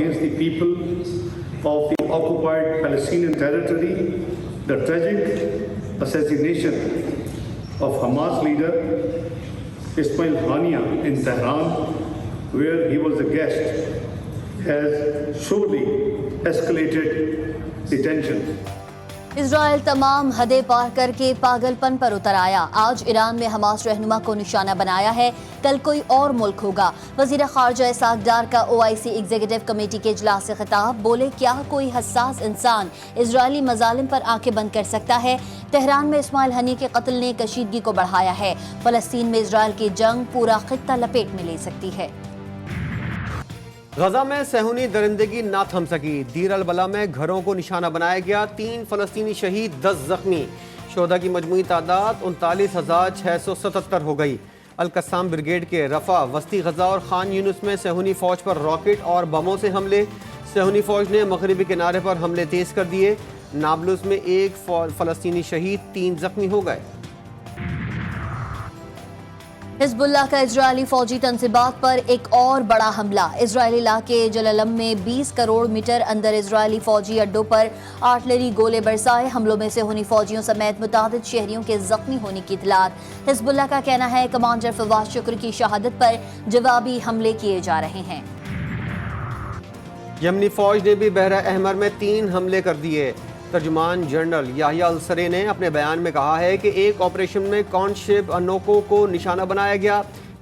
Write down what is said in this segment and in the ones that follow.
against the people of the occupied Palestinian territory, the tragic assassination of Hamas leader Ismail Hania in Tehran, where he was a guest, has surely escalated the tension. اسرائیل تمام حدیں پار کر کے پاگلپن پر اتر آیا. آج ایران میں Hamas رہنما کو نشانہ بنایا ہے، کل کوئی اور ملک ہوگا. وزیر خارجہ اسحاق ڈار کا OIC ایگزیکٹو کمیٹی کے اجلاس سے خطاب. بولے کیا کوئی حساس انسان اسرائیلی مظالم پر آنکھیں بند کر سکتا ہے؟ تہران میں اسماعیل ہنی کے قتل نے کشیدگی کو بڑھایا ہے. فلسطین میں اسرائیل کی جنگ پورا خطہ لپیٹ میں لے سکتی ہے. غزہ میں صہیونی درندگی نہ تھم سکی. دیر البلح میں گھروں کو نشانہ بنایا گیا. 3 فلسطینی شہید، 10 زخمی. شہداء کی مجموعی تعداد 39,677 ہو گئی. القسام بریگیڈ کے رفح، وسطی غزہ اور خان یونس میں صہیونی فوج پر راکٹ اور بموں سے حملے. صہیونی فوج نے مغربی کنارے پر حملے تیز کر دیے. نابلس میں 1 فلسطینی شہید، 3 زخمی ہو گئے. حزب اللہ کا اسرائیلی فوجی تنصیبات پر ایک اور بڑا حملہ. اسرائیلی علاقے جلالم میں 20 کروڑ میٹر اندر اسرائیلی فوجی اڈوں پر آرٹلری گولے برسائے. حملوں میں صہیونی فوجیوں سمیت متعدد شہریوں کے زخمی ہونے کی اطلاعات. حزب اللہ کا کہنا ہے کمانڈر فواز شکر کی شہادت پر جوابی حملے کیے جا رہے ہیں. یمنی فوج نے بھی بحر احمر میں 3 حملے کر دیے. ترجمان جنرل یحییٰ السرے نے اپنے بیان میں کہا ہے کہ ایک آپریشن میں کونشپ انوکو کو نشانہ بنایا گیا.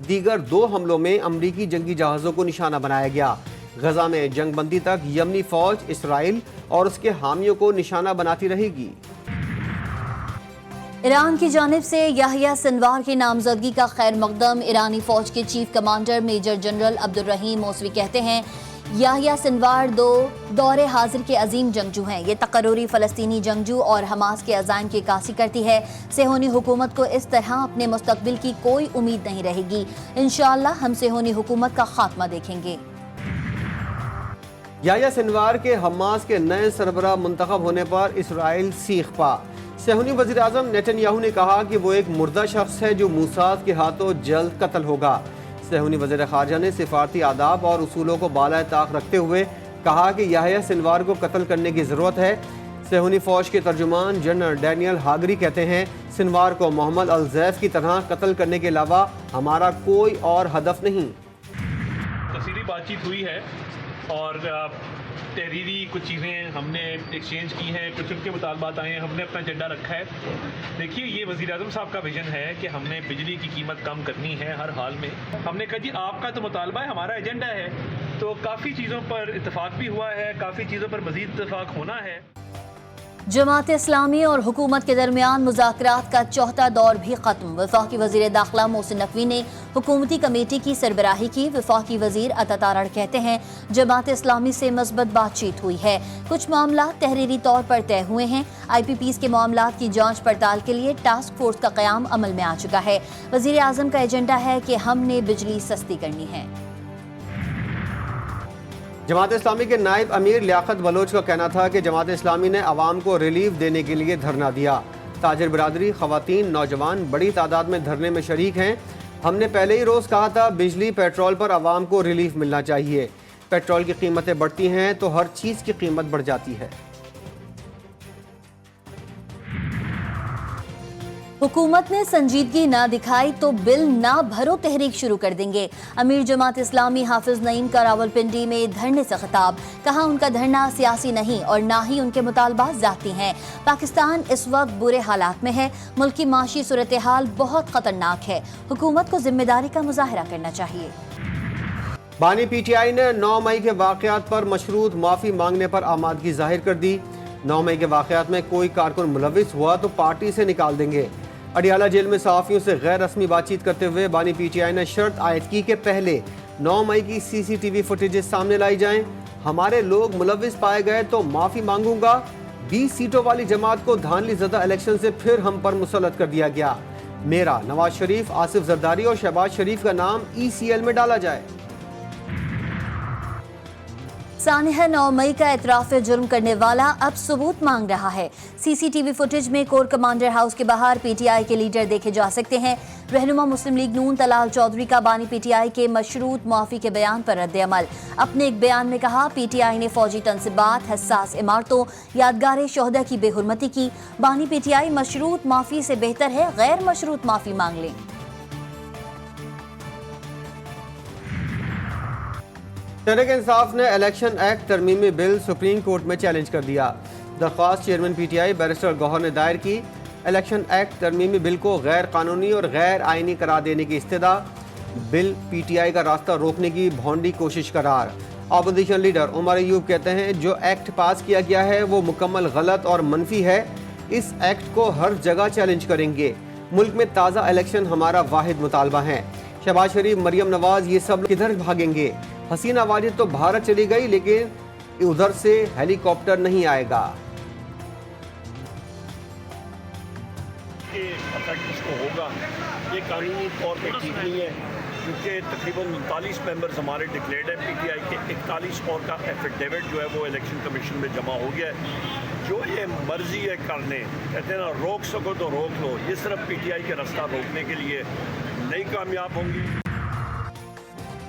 دیگر 2 حملوں میں امریکی جنگی جہازوں کو نشانہ بنایا گیا. غزہ میں جنگ بندی تک یمنی فوج اسرائیل اور اس کے حامیوں کو نشانہ بناتی رہے گی. ایران کی جانب سے یحییٰ سنوار کی نامزدگی کا خیر مقدم. ایرانی فوج کے chief commander major general Abdolrahim Mousavi کہتے ہیں یحییٰ سنوار دور حاضر کے عظیم جنگجو ہیں. یہ تقرری فلسطینی جنگجو اور حماس کے عزائم کی عکاسی کرتی ہے. صہیونی حکومت کو اس طرح اپنے مستقبل کی کوئی امید نہیں رہے گی. انشاءاللہ ہم صہیونی حکومت کا خاتمہ دیکھیں گے. یحییٰ سنوار کے حماس کے نئے سربراہ منتخب ہونے پر اسرائیل سیخ پا. صہیونی وزیر اعظم نیتن یاہو نے کہا کہ وہ ایک مردہ شخص ہے جو موساد کے ہاتھوں جلد قتل ہوگا. صہیونی وزیر خارجہ نے سفارتی آداب اور اصولوں کو بالائے طاق رکھتے ہوئے کہا کہ یحییٰ سنوار کو قتل کرنے کی ضرورت ہے. صہیونی فوج کے ترجمان جنرل ڈینیل ہاگری کہتے ہیں سنوار کو محمد الزیف کی طرح قتل کرنے کے علاوہ ہمارا کوئی اور ہدف نہیں. تفصیلی بات چیت ہوئی ہے اور تحریری کچھ چیزیں ہم نے ایکسچینج کی ہیں. کچھ ان کے مطالبات آئے ہیں، ہم نے اپنا ایجنڈا رکھا ہے. دیکھیے یہ وزیر اعظم صاحب کا ویژن ہے کہ ہم نے بجلی کی قیمت کم کرنی ہے ہر حال میں. ہم نے کہا جی آپ کا تو مطالبہ ہے، ہمارا ایجنڈا ہے. تو کافی چیزوں پر اتفاق بھی ہوا ہے، کافی چیزوں پر مزید اتفاق ہونا ہے. جماعت اسلامی اور حکومت کے درمیان مذاکرات کا 4تھا دور بھی ختم. وفاقی وزیر داخلہ محسن نقوی نے حکومتی کمیٹی کی سربراہی کی. وفاقی وزیر عطا تارڑ کہتے ہیں جماعت اسلامی سے مثبت بات چیت ہوئی ہے. کچھ معاملات تحریری طور پر طے ہوئے ہیں. IPPs کے معاملات کی جانچ پڑتال کے لیے ٹاسک فورس کا قیام عمل میں آ چکا ہے. وزیر اعظم کا ایجنڈا ہے کہ ہم نے بجلی سستی کرنی ہے. جماعت اسلامی کے نائب امیر لیاقت بلوچ کا کہنا تھا کہ جماعت اسلامی نے عوام کو ریلیف دینے کے لیے دھرنا دیا. تاجر برادری، خواتین، نوجوان بڑی تعداد میں دھرنے میں شریک ہیں. ہم نے پہلے ہی روز کہا تھا بجلی، پیٹرول پر عوام کو ریلیف ملنا چاہیے. پیٹرول کی قیمتیں بڑھتی ہیں تو ہر چیز کی قیمت بڑھ جاتی ہے. حکومت نے سنجیدگی نہ دکھائی تو بل نہ بھرو تحریک شروع کر دیں گے. امیر جماعت اسلامی حافظ نعیم کا راولپنڈی میں دھرنے سے خطاب. کہا ان کا دھرنا سیاسی نہیں اور نہ ہی ان کے مطالبات ذاتی ہیں. پاکستان اس وقت برے حالات میں ہے. ملک کی معاشی صورتحال بہت خطرناک ہے. حکومت کو ذمہ داری کا مظاہرہ کرنا چاہیے. بانی PTI نے 9 مئی کے واقعات پر مشروط معافی مانگنے پر آمادگی ظاہر کر دی. 9 مئی کے واقعات میں کوئی کارکن ملوث ہوا تو پارٹی سے نکال دیں گے. اڈیالہ جیل میں صحافیوں سے غیر رسمی بات چیت کرتے ہوئے بانی PTI نے شرط عائد کی کہ پہلے 9 مئی کی CCTV فوٹیجز سامنے لائی جائیں. ہمارے لوگ ملوث پائے گئے تو معافی مانگوں گا. 20 سیٹوں والی جماعت کو دھاندلی زدہ الیکشن سے پھر ہم پر مسلط کر دیا گیا. میرا نواز شریف، آصف زرداری اور شہباز شریف کا نام ECL میں ڈالا جائے. सानह 9 मई का एतराफ़ जुर्म करने वाला अब सबूत मांग रहा है। CCTV फुटेज में कोर कमांडर हाउस के बाहर PTI के लीडर देखे जा सकते हैं। रहनुमा मुस्लिम लीग नून तलाल चौधरी का बानी PTI के मशरूत माफ़ी के बयान पर रद्द अमल। अपने एक बयान में कहा, PTI ने फौजी तनसीबात, हसास इमारतों, यादगार शोहदा की बेहुरमती की। बानी PTI मशरूत माफ़ी से बेहतर है गैर मशरूत माफ़ी मांग लें। तहरीक इंसाफ ने इलेक्शन एक्ट तरमीमी बिल सुप्रीम कोर्ट में चैलेंज कर दिया। दरख्वास्त चेयरमैन PTI बैरिस्टर गौहर ने दायर की। इलेक्शन एक्ट तरमीमी बिल को गैर कानूनी और गैर आइनी करार देने की इस्तदा। बिल PTI का रास्ता रोकने की भौंडी कोशिश करार। अपोजिशन लीडर उमर अयूब कहते हैं, जो एक्ट पास किया गया है वो मुकम्मल गलत और मनफी है। इस एक्ट को हर जगह चैलेंज करेंगे। मुल्क में ताज़ा इलेक्शन हमारा वाहिद मुतालबा है। शहबाज शरीफ, मरियम नवाज, ये सब किधर भागेंगे? हसीना वाजिद तो भारत चली गई, लेकिन उधर से हेलीकॉप्टर नहीं आएगा। इसको होगा ये कानूनी तौर पे ठीक नहीं है, क्योंकि तकरीबन 39 मेंबर्स हमारे डिक्लेयर्ड हैं PTI के। 41 और का एफिडेविट जो है वो इलेक्शन कमीशन में जमा हो गया है। जो ये मर्जी है करने, कहते हैं ना, रोक सको तो रोक लो, ये सिर्फ PTI के रास्ता रोकने के लिए नहीं कामयाब होंगी।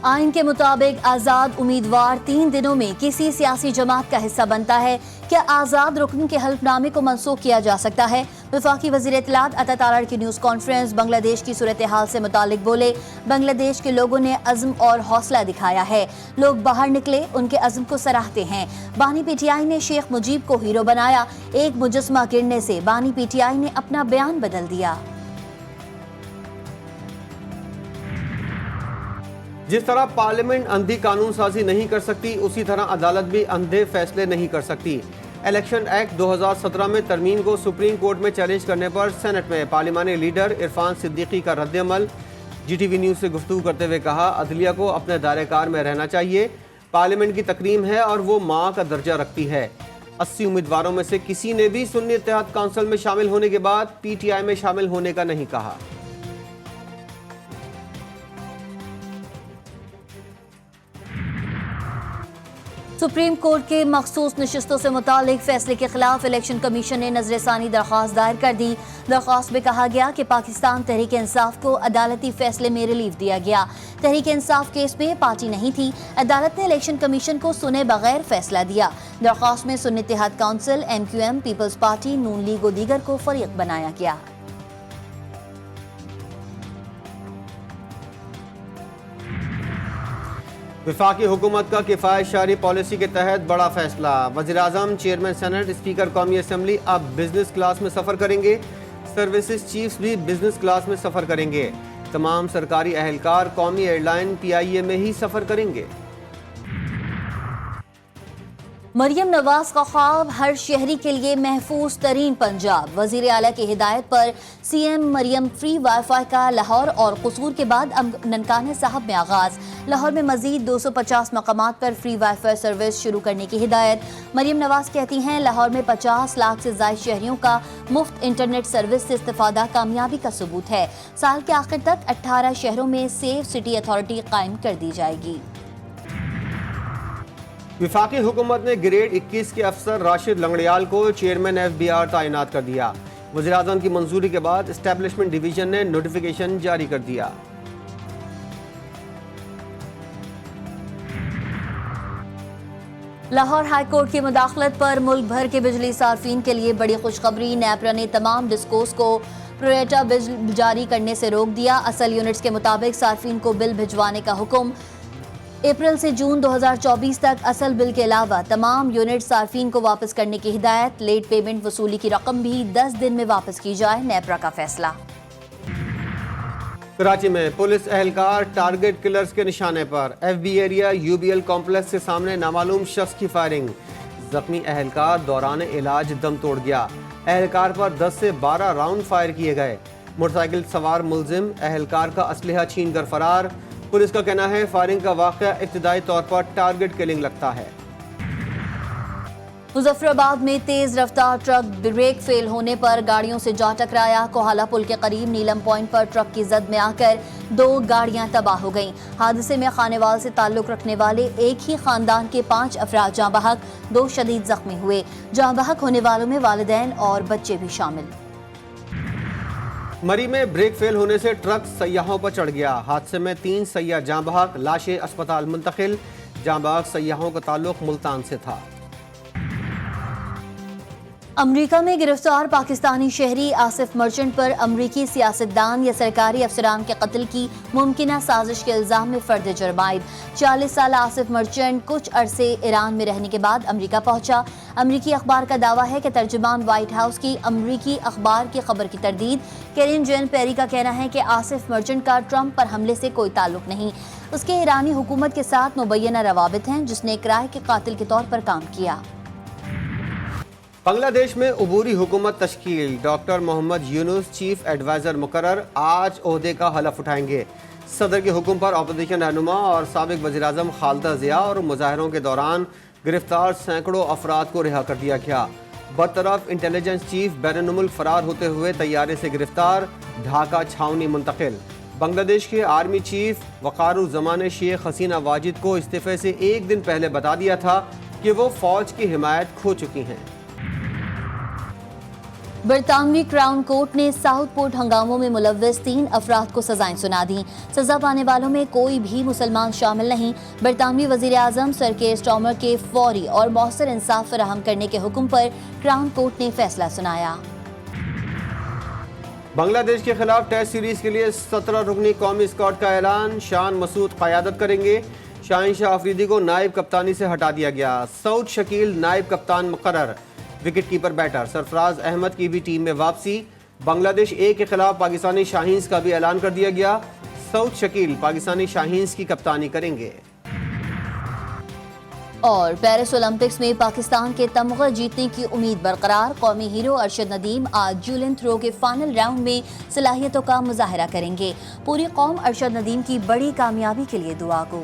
आइन के मुताबिक आज़ाद उम्मीदवार 3 दिनों में किसी सियासी जमात का हिस्सा बनता है। क्या आज़ाद रुकन के हल्फनामे को मनसूख किया जा सकता है? वफाकी वज़ीर इत्तलात अता तारड़ की न्यूज़ कॉन्फ्रेंस बांग्लादेश की सूरत हाल से मुतालिक बोले, बांग्लादेश के लोगों ने अज़्म और हौसला दिखाया है। लोग बाहर निकले, उनके अज़्म को सराहते हैं। बानी PTI ने शेख मुजीब को हीरो बनाया। एक मुजस्मा गिरने से बानी PTI ने अपना बयान बदल दिया। जिस तरह पार्लियामेंट अंधी कानून साजी नहीं कर सकती, उसी तरह अदालत भी अंधे फैसले नहीं कर सकती। इलेक्शन एक्ट 2017 में तरमीम को सुप्रीम कोर्ट में चैलेंज करने पर सेनेट में पार्लिमानी लीडर इरफान सिद्दीकी का रद्द अमल। GTV न्यूज़ से गुफ्तगू करते हुए कहा, अदलिया को अपने दायरेकार में रहना चाहिए। पार्लियामेंट की तकरीम है और वो माँ का दर्जा रखती है। 80 उम्मीदवारों में से किसी ने भी सुन्नी इत्तेहाद काउंसिल में शामिल होने के बाद PTI में शामिल होने का नहीं कहा। सुप्रीम कोर्ट के मखसूस नशिस्तों से मुतालिक फैसले के खिलाफ इलेक्शन कमीशन ने नजरसानी दरख्वास्त दायर कर दी। दरख्वास्त में कहा गया कि पाकिस्तान तहरीक इंसाफ को अदालती फैसले में रिलीफ दिया गया। तहरीक इंसाफ केस में पार्टी नहीं थी। अदालत ने इलेक्शन कमीशन को सुने बगैर फैसला दिया। दरख्वास्त में Sunni Ittehad council, MQM, peoples party, Noon league और दीगर को फरीक बनाया गया। वफाकी हुकूमत का किफ़ायत शारी पॉलिसी के तहत बड़ा फैसला। वज़ीर-ए-आज़म, चेयरमैन सेनेट, स्पीकर कौमी असम्बली अब बिजनेस क्लास में सफ़र करेंगे। सर्विसेज चीफ्स भी बिजनेस क्लास में सफ़र करेंगे। तमाम सरकारी अहलकार कौमी एयरलाइन PIA में ही सफ़र करेंगे। मरियम नवाज का ख्वाब हर शहरी के लिए महफूज तरीन पंजाब। वजीर आला की हिदायत पर CM मरियम फ्री वाईफाई का लाहौर और कसूर के बाद अब ननकाना साहब में आगाज। लाहौर में मजीद 250 मकामात पर फ्री वाईफाई सर्विस शुरू करने की हिदायत। मरियम नवाज कहती हैं, लाहौर में 50 लाख से ज्यादा शहरियों का मुफ्त इंटरनेट सर्विस से इस्तेफादा कामयाबी का सबूत है। साल के आखिर तक 18 शहरों में सेफ सिटी अथॉरिटी कायम कर दी जाएगी। वफाकी हुकूमत ने ग्रेड 21 के अफसर राशिद लंगड़ियाल को चेयरमैन FBR तैनात कर दिया। वज़ीर-ए-आज़म की मंजूरी के बाद एस्टेब्लिशमेंट डिवीजन ने नोटिफिकेशन जारी कर दिया। लाहौर हाई कोर्ट की मुदाखलत पर मुल्क भर के बिजली सार्फिन के लिए बड़ी खुशखबरी। नेपरा ने तमाम डिस्कोस को प्रोरेटा बिल जारी करने से रोक दिया। असल यूनिट्स के मुताबिक सार्फिन को बिल भिजवाने का हुक्म। अप्रैल से जून 2024 तक असल बिल के अलावा तमाम यूनिट सार्फिन को वापस करने की हिदायत। लेट पेमेंट वसूली की रकम भी 10 दिन में वापस की जाए। नेपरा का फैसला। कराची में पुलिस एहलकार टारगेट किलर्स के निशाने पर। FB एरिया UBL कॉम्प्लेक्स के सामने नामालूम शख्स की फायरिंग। जख्मी एहलकार दौरान इलाज दम तोड़ गया। एहलकार पर 10 से 12 राउंड फायर किए गए। मोटरसाइकिल सवार मुलजिम एहलकार का असलहा छीन कर फरार। पुलिस का कहना है फायरिंग का वाक़या इब्तिदाई तौर पर टारगेट किलिंग लगता है। मुजफ्फराबाद में तेज रफ्तार ट्रक ब्रेक फेल होने पर गाड़ियों से जा टकराया। कोहाला पुल के करीब नीलम पॉइंट पर ट्रक की जद में आकर 2 गाड़ियां तबाह हो गईं। हादसे में खानेवाल से ताल्लुक रखने वाले एक ही खानदान के 5 अफराद जाँ बहक, 2 शदीद जख्मी हुए। जाँ बहक होने वालों में वालिदैन और बच्चे भी शामिल। मरी में ब्रेक फेल होने से ट्रक सयाहों पर चढ़ गया। हादसे में 3 सयाह जाँ बहक, लाशें अस्पताल मुंतकिल। जाँ बहक सयाहों का ताल्लुक मुल्तान से था। अमरीका में गिरफ्तार पाकिस्तानी शहरी आसिफ मर्चेंट पर अमरीकी सियासतदान या सरकारी अफसरान के कत्ल की मुमकिना साजिश के इल्जाम में फर्द जुर्म आयद। 40 साल आसिफ मर्चेंट कुछ अरसे ईरान में रहने के बाद अमरीका पहुंचा। अमरीकी अखबार का दावा है कि तर्जुमान व्हाइट हाउस की अमरीकी अखबार की खबर की तरदीद। कैरिन जेन पेरी का कहना है कि आसिफ मर्चेंट का ट्रंप पर हमले से कोई ताल्लुक नहीं। उसके ईरानी हुकूमत के साथ मुबैना रवाबित हैं, जिसने किराए के कातिल के तौर पर काम किया। बांग्लादेश में उबूरी हुकूमत तश्कील। Doctor Mohammad Yunus chief adviser मुकर्रर आज ओहदे का हलफ उठाएंगे। सदर के हुक्म पर अपोजिशन रहनुमा और साबिक वज़ीर-ए-आज़म खालिदा ज़िया और मुजाहरों के दौरान गिरफ्तार सैकड़ों अफराद को रिहा कर दिया गया। बरतरफ इंटेलिजेंस चीफ बैरून मुल्क फरार होते हुए तैयारे से गिरफ्तार, ढाका छावनी मुंतकिल। बांग्लादेश के आर्मी चीफ वक़ारुज़्ज़मान शेख हसीना वाजिद को इस्तीफे से 1 दिन पहले बता दिया था कि वो फौज की हिमायत खो चुकी हैं। बरतानवी क्राउन कोर्ट ने साउथपोर्ट हंगामों में मुलव्वस 3 अफराद को सजाएं सुना दी। सजा पाने वालों में कोई भी मुसलमान शामिल नहीं। बरतानवी वजीर आजम सर केयर स्टार्मर के फौरी और मौसर इंसाफ फराहम करने के हुक्म पर क्राउन कोर्ट ने फैसला सुनाया। बांग्लादेश के खिलाफ टेस्ट सीरीज के लिए 17 रुकनी कौमी स्क्वाड का ऐलान। शान मसूद क़यादत करेंगे। शाहीन शाह अफरीदी को नायब कप्तानी से हटा दिया गया। सऊद शकील नायब कप्तान मुकर्रर। Wicket keeper batter Sarfaraz Ahmed की भी टीम में वापसी। बांग्लादेश ए के खिलाफ पाकिस्तानी शाहीन्स का भी ऐलान कर दिया गया। सऊद शकील पाकिस्तानी शाहीन्स की कप्तानी करेंगे। और पेरिस ओलंपिक्स में पाकिस्तान के तमगा जीतने की उम्मीद बरकरार। कौमी हीरो अरशद नदीम आज जूलिन थ्रो के फाइनल राउंड में सलाहियतों का मुजाहरा करेंगे। पूरी कौम अरशद नदीम की बड़ी कामयाबी के लिए दुआ गो।